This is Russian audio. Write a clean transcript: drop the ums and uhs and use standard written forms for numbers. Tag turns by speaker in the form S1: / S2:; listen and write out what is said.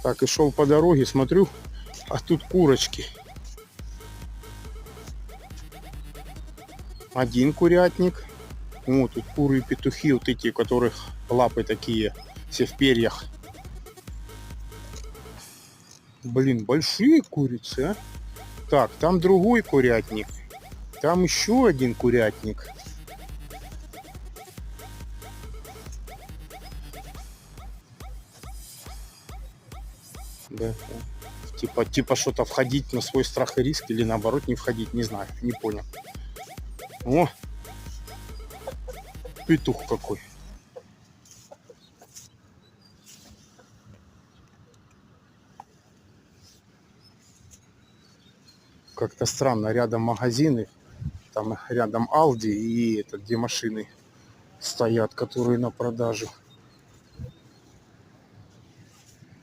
S1: Так, и шел по дороге, смотрю, а тут курочки. Один курятник. Вот тут куры и петухи, вот эти, у которых лапы такие, все в перьях. Блин, большие курицы, а? Так, там другой курятник. Там еще один курятник. Да. Типа что-то входить на свой страх и риск или наоборот не входить, не знаю, не понял. О, петух какой. Как-то странно, рядом магазины, там рядом Алди и это, где машины стоят, которые на продажу.